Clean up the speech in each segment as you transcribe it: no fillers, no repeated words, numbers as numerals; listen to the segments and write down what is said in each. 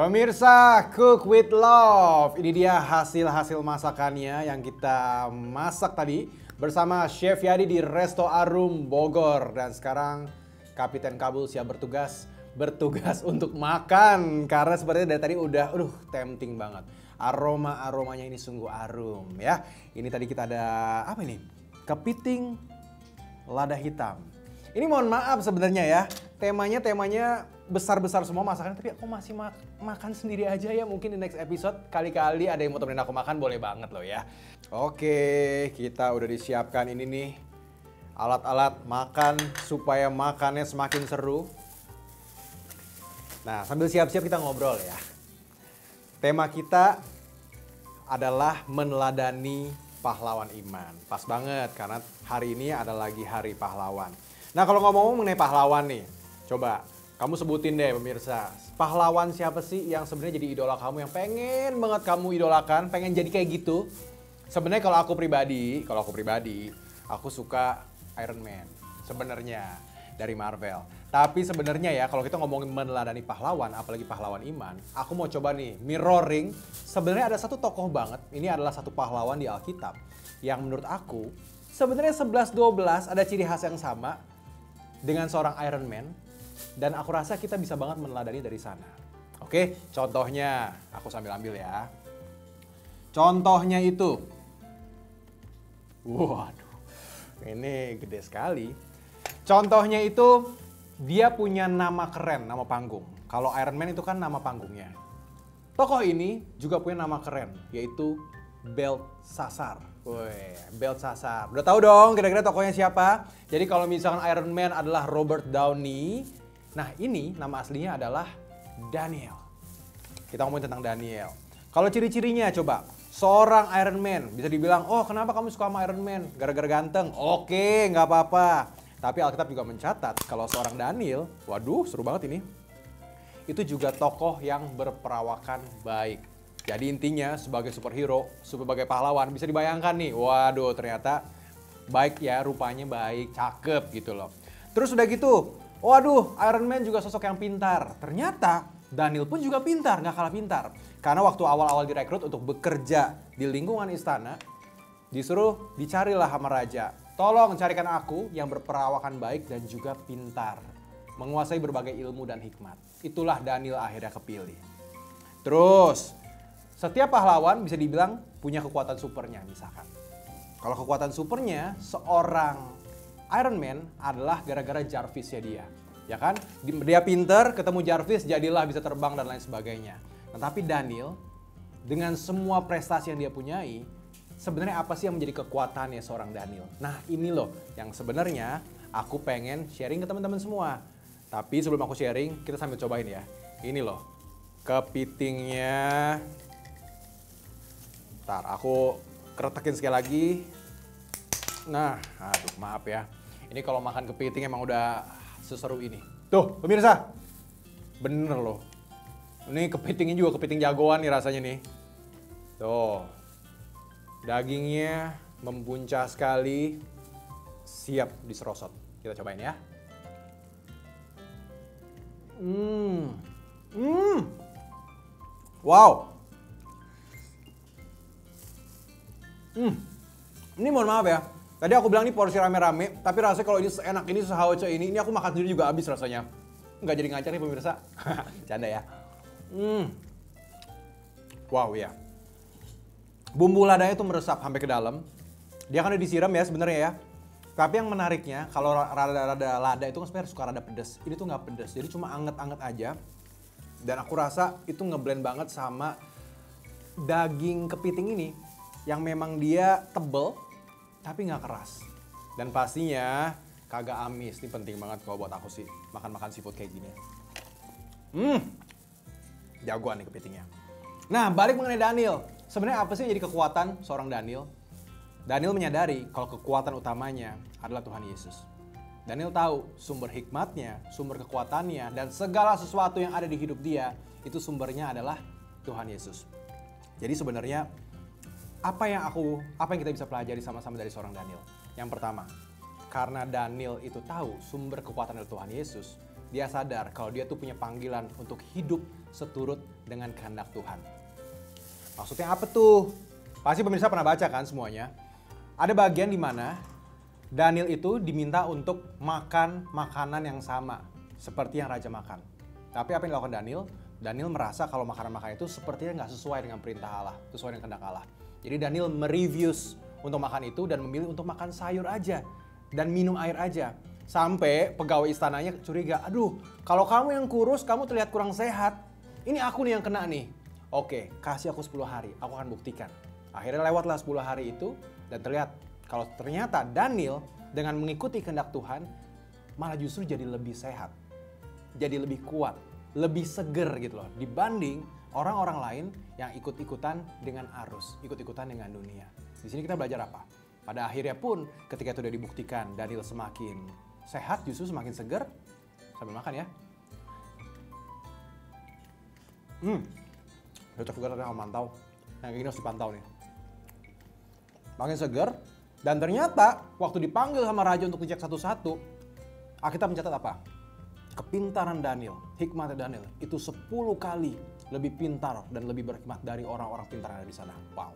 Pemirsa, Cook with Love. Ini dia hasil-hasil masakannya yang kita masak tadi bersama Chef Yadi di Resto Arum Bogor. Dan sekarang Kapiten Kabul siap bertugas untuk makan. Karena sepertinya dari tadi udah, tempting banget. Aromanya ini sungguh arum ya. Ini tadi kita ada, apa ini? Kepiting lada hitam. Ini mohon maaf sebenarnya ya, temanya besar-besar semua masakan, tapi aku masih makan sendiri aja ya. Mungkin di next episode kali-kali ada yang mau temenin aku makan, boleh banget loh ya. Oke, kita udah disiapkan ini nih alat-alat makan supaya makannya semakin seru. Nah, sambil siap-siap kita ngobrol ya. Tema kita adalah meneladani pahlawan iman. Pas banget karena hari ini ada lagi Hari Pahlawan. Nah, kalau ngomong mengenai pahlawan nih, coba kamu sebutin deh pemirsa, pahlawan siapa sih yang sebenarnya jadi idola kamu, yang pengen banget kamu idolakan, pengen jadi kayak gitu? Sebenarnya kalau aku pribadi, aku suka Iron Man sebenarnya dari Marvel. Tapi sebenarnya ya kalau kita ngomongin meneladani pahlawan, apalagi pahlawan iman, aku mau coba nih mirroring. Sebenarnya ada satu tokoh banget, ini adalah satu pahlawan di Alkitab yang menurut aku sebenarnya 11-12 ada ciri khas yang sama dengan seorang Iron Man, dan aku rasa kita bisa banget meneladani dari sana. Oke, contohnya aku sambil ambil ya. Contohnya itu, waduh, ini gede sekali. Contohnya itu dia punya nama keren, nama panggung. Kalau Iron Man itu kan nama panggungnya. Tokoh ini juga punya nama keren, yaitu Belshazzar. Wih, Belshazzar. Udah tahu dong kira-kira tokohnya siapa? Jadi kalau misalkan Iron Man adalah Robert Downey, nah ini nama aslinya adalah Daniel. Kita ngomongin tentang Daniel. Kalau ciri-cirinya coba, seorang Iron Man bisa dibilang, oh kenapa kamu suka sama Iron Man? Gara-gara ganteng? Oke, nggak apa-apa. Tapi Alkitab juga mencatat kalau seorang Daniel, waduh seru banget ini, itu juga tokoh yang berperawakan baik. Jadi intinya sebagai superhero, sebagai pahlawan bisa dibayangkan nih, waduh ternyata baik ya, rupanya baik, cakep gitu loh. Terus udah gitu, waduh Iron Man juga sosok yang pintar. Ternyata Daniel pun juga pintar, gak kalah pintar. Karena waktu awal-awal direkrut untuk bekerja di lingkungan istana, disuruh dicarilah sama raja. Tolong carikan aku yang berperawakan baik dan juga pintar. Menguasai berbagai ilmu dan hikmat. Itulah Daniel akhirnya kepilih. Terus, setiap pahlawan bisa dibilang punya kekuatan supernya misalkan. Kalau kekuatan supernya seorang Iron Man adalah gara-gara Jarvisnya dia. Ya kan? Dia pinter, ketemu Jarvis, jadilah bisa terbang dan lain sebagainya. Nah, tapi Daniel dengan semua prestasi yang dia punyai, sebenarnya apa sih yang menjadi kekuatannya seorang Daniel? Nah ini loh yang sebenarnya aku pengen sharing ke teman-teman semua. Tapi sebelum aku sharing, kita sambil cobain ya. Ini loh, kepitingnya. Ntar aku keretakin sekali lagi. Nah, aduh maaf ya. Ini kalau makan kepiting emang udah seseru ini. Tuh pemirsa, bener loh. Ini kepitingnya juga kepiting jagoan nih rasanya nih. Tuh, dagingnya membuncah sekali, siap diserosot. Kita cobain ya. Wow. Ini mohon maaf ya. Tadi aku bilang ini porsi rame-rame, tapi rasanya kalau ini seenak ini, sehauce ini aku makan sendiri juga habis rasanya. Nggak jadi ngacar nih pemirsa. Canda ya. Wow ya. Bumbu ladanya itu meresap sampai ke dalam. Dia kan udah disiram ya sebenarnya ya. Tapi yang menariknya kalau rada lada itu kan sebenarnya suka rada pedes. Ini tuh nggak pedes, jadi cuma anget-anget aja. Dan aku rasa itu ngeblend banget sama daging kepiting ini yang memang dia tebel tapi nggak keras. Dan pastinya kagak amis. Ini penting banget kalau buat aku sih makan-makan seafood kayak gini. Jagoan nih kepitingnya. Nah, balik mengenai Daniel. Sebenarnya apa sih yang jadi kekuatan seorang Daniel? Daniel menyadari kalau kekuatan utamanya adalah Tuhan Yesus. Daniel tahu sumber hikmatnya, sumber kekuatannya, dan segala sesuatu yang ada di hidup dia, itu sumbernya adalah Tuhan Yesus. Jadi sebenarnya apa yang kita bisa pelajari sama-sama dari seorang Daniel? Yang pertama, karena Daniel itu tahu sumber kekuatan dari Tuhan Yesus, dia sadar kalau dia tuh punya panggilan untuk hidup seturut dengan kehendak Tuhan. Maksudnya apa tuh? Pasti pemirsa pernah baca kan semuanya. Ada bagian di mana Daniel itu diminta untuk makan makanan yang sama seperti yang raja makan. Tapi apa yang dilakukan Daniel? Daniel merasa kalau makanan-makanan itu sepertinya nggak sesuai dengan perintah Allah, sesuai dengan kehendak Allah. Jadi Daniel mereviews untuk makan itu dan memilih untuk makan sayur aja dan minum air aja. Sampai pegawai istananya curiga, aduh kalau kamu yang kurus, kamu terlihat kurang sehat. Ini aku nih yang kena nih. Oke, kasih aku 10 hari, aku akan buktikan. Akhirnya lewatlah 10 hari itu dan terlihat kalau ternyata Daniel dengan mengikuti kehendak Tuhan malah justru jadi lebih sehat. Jadi lebih kuat, lebih seger gitu loh dibanding orang-orang lain yang ikut-ikutan dengan arus, ikut-ikutan dengan dunia. Di sini kita belajar apa? Pada akhirnya pun ketika itu sudah dibuktikan Daniel semakin sehat, justru semakin seger. Sambil makan ya. Cocok juga ternyata mantau. Yang ini harus dipantau nih. Makin seger. Dan ternyata waktu dipanggil sama raja untuk dicek satu-satu, Alkitab mencatat apa? Kepintaran Daniel, hikmat Daniel itu 10 kali lebih pintar dan lebih berhikmat dari orang-orang pintar yang ada di sana. Wow.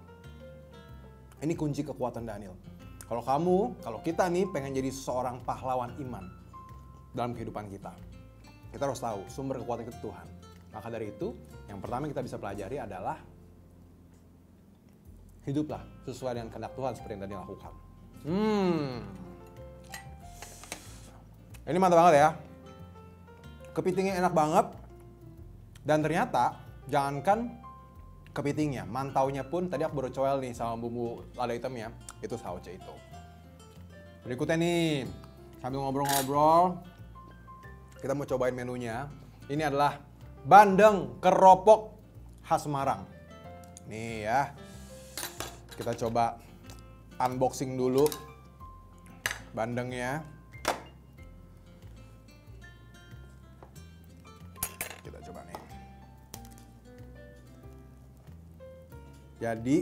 Ini kunci kekuatan Daniel. Kalau kita nih pengen jadi seorang pahlawan iman dalam kehidupan kita harus tahu sumber kekuatan itu Tuhan. Maka dari itu, yang pertama yang kita bisa pelajari adalah hiduplah sesuai dengan kehendak Tuhan seperti yang Daniel lakukan. Ini mantap banget ya. Kepitingnya enak banget. Dan ternyata, jangankan kepitingnya, mantaunya pun tadi aku baru coel nih sama bumbu lada hitamnya, itu sauce itu. Berikutnya nih, sambil ngobrol-ngobrol, kita mau cobain menunya. Ini adalah bandeng keropok khas Semarang. Nih ya, kita coba unboxing dulu bandengnya. Kita coba nih. Jadi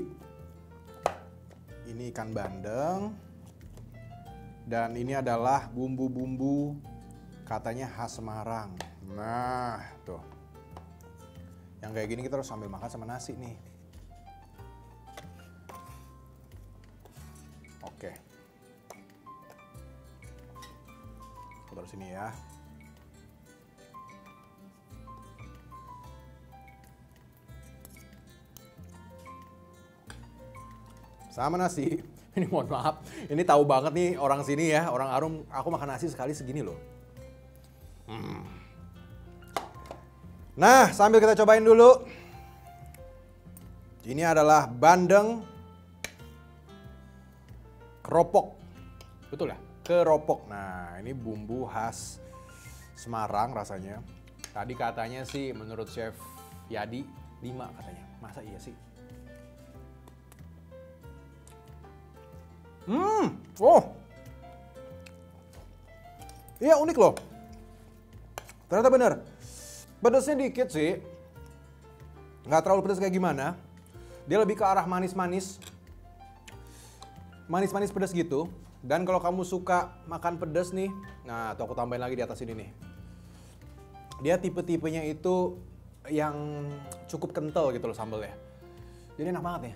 ini ikan bandeng dan ini adalah bumbu-bumbu katanya khas Semarang. Nah, tuh. Yang kayak gini kita harus sambil makan sama nasi nih. Oke. Aku taruh sini ya. Sama nasi. Ini mohon maaf, ini tahu banget nih orang sini ya, orang Arum. Aku makan nasi sekali segini loh. Nah, sambil kita cobain dulu. Ini adalah bandeng keropok. Betul ya? Keropok. Nah, ini bumbu khas Semarang rasanya. Tadi katanya sih menurut Chef Yadi 5 katanya. Masa iya sih? Oh. Iya unik loh. Ternyata bener. Pedasnya dikit sih. Nggak terlalu pedas kayak gimana. Dia lebih ke arah manis-manis. Manis-manis pedas gitu. Dan kalau kamu suka makan pedas nih. Nah tuh aku tambahin lagi di atas ini nih. Dia tipe-tipenya itu yang cukup kental gitu loh sambalnya. Jadi enak banget ya.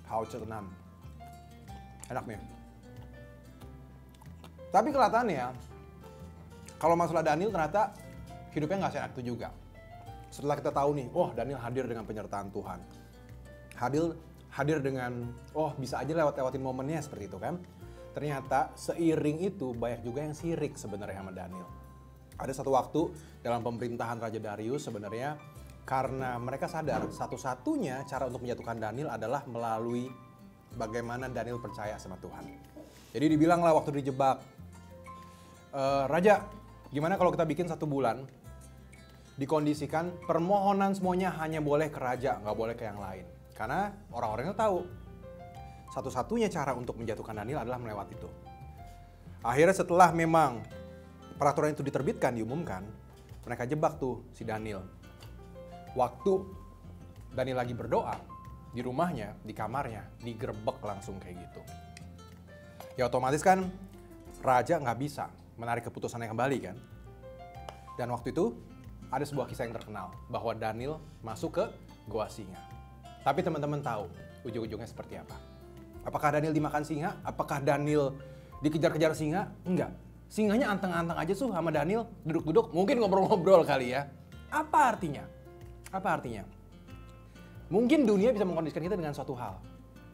Hauce tenan. Enak nih. Tapi kelihatannya kalau masalah Daniel ternyata hidupnya nggak seenak itu juga. Setelah kita tahu nih, oh Daniel hadir dengan penyertaan Tuhan. Hadir dengan, oh bisa aja lewatin momennya seperti itu kan. Ternyata seiring itu banyak juga yang sirik sebenarnya sama Daniel. Ada satu waktu dalam pemerintahan Raja Darius sebenarnya karena mereka sadar satu-satunya cara untuk menjatuhkan Daniel adalah melalui bagaimana Daniel percaya sama Tuhan. Jadi dibilanglah waktu dijebak, Raja, gimana kalau kita bikin 1 bulan, dikondisikan permohonan semuanya hanya boleh ke Raja, nggak boleh ke yang lain. Karena orang-orangnya tahu, satu-satunya cara untuk menjatuhkan Daniel adalah melewati itu. Akhirnya setelah memang peraturan itu diterbitkan, diumumkan, mereka jebak tuh si Daniel. Waktu Daniel lagi berdoa, di rumahnya, di kamarnya, digerebek langsung kayak gitu. Ya otomatis kan raja nggak bisa menarik keputusannya kembali kan. Dan waktu itu ada sebuah kisah yang terkenal bahwa Daniel masuk ke gua singa. Tapi teman-teman tahu ujung-ujungnya seperti apa? Apakah Daniel dimakan singa? Apakah Daniel dikejar-kejar singa? Enggak. Singanya anteng-anteng aja tuh sama Daniel, duduk-duduk, mungkin ngobrol-ngobrol kali ya. Apa artinya? Apa artinya? Mungkin dunia bisa mengkondisikan kita dengan suatu hal.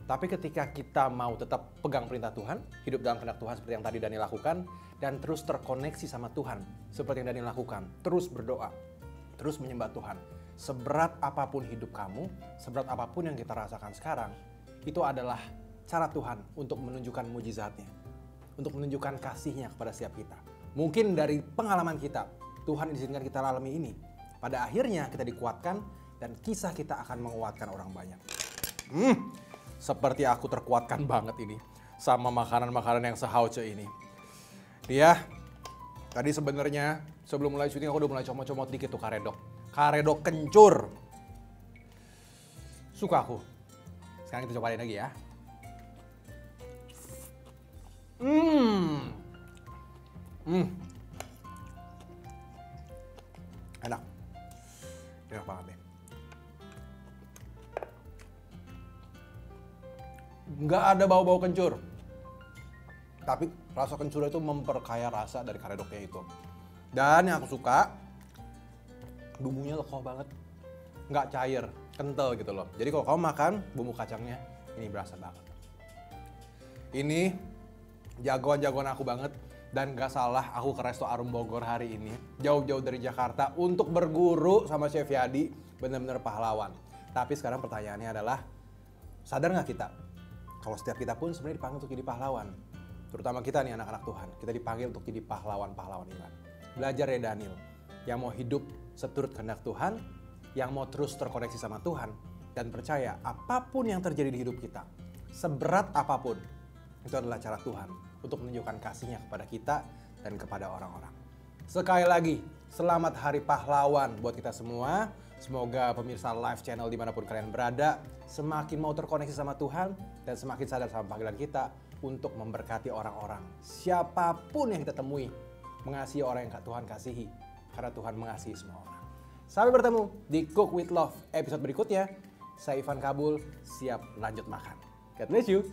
Tapi ketika kita mau tetap pegang perintah Tuhan, hidup dalam kehendak Tuhan seperti yang tadi Daniel lakukan, dan terus terkoneksi sama Tuhan seperti yang Daniel lakukan, terus berdoa, terus menyembah Tuhan. Seberat apapun hidup kamu, seberat apapun yang kita rasakan sekarang, itu adalah cara Tuhan untuk menunjukkan mujizatnya, untuk menunjukkan kasihnya kepada setiap kita. Mungkin dari pengalaman kita, Tuhan izinkan kita alami ini. Pada akhirnya kita dikuatkan dan kisah kita akan menguatkan orang banyak. Seperti aku terkuatkan banget ini sama makanan-makanan yang sehauce ini. Dia tadi sebenarnya sebelum mulai syuting aku udah mulai comot-comot dikit tuh karedok. Karedok kencur. Suka aku. Sekarang kita cobain lagi ya. Enak. Enak banget deh. Nggak ada bau-bau kencur. Tapi rasa kencur itu memperkaya rasa dari karedoknya itu. Dan yang aku suka, bumbunya leko banget. Nggak cair, kental gitu loh. Jadi kalau kamu makan bumbu kacangnya, ini berasa banget. Ini jagoan-jagoan aku banget. Dan gak salah aku ke Resto Arum Bogor hari ini. Jauh-jauh dari Jakarta untuk berguru sama Chef Yadi. Bener-bener pahlawan. Tapi sekarang pertanyaannya adalah, sadar gak kita? Kalau setiap kita pun sebenarnya dipanggil untuk jadi pahlawan. Terutama kita nih anak-anak Tuhan. Kita dipanggil untuk jadi pahlawan-pahlawan iman. Belajar ya Daniel. Yang mau hidup seturut kehendak Tuhan. Yang mau terus terkoneksi sama Tuhan. Dan percaya apapun yang terjadi di hidup kita. Seberat apapun. Itu adalah cara Tuhan untuk menunjukkan kasihnya kepada kita dan kepada orang-orang. Sekali lagi, selamat Hari Pahlawan buat kita semua. Semoga pemirsa live channel dimanapun kalian berada, semakin mau terkoneksi sama Tuhan dan semakin sadar sama panggilan kita untuk memberkati orang-orang. Siapapun yang kita temui, mengasihi orang yang Tuhan kasihi. Karena Tuhan mengasihi semua orang. Sampai bertemu di Cook with Love episode berikutnya. Saya Ivan Kabul, siap lanjut makan. God bless you.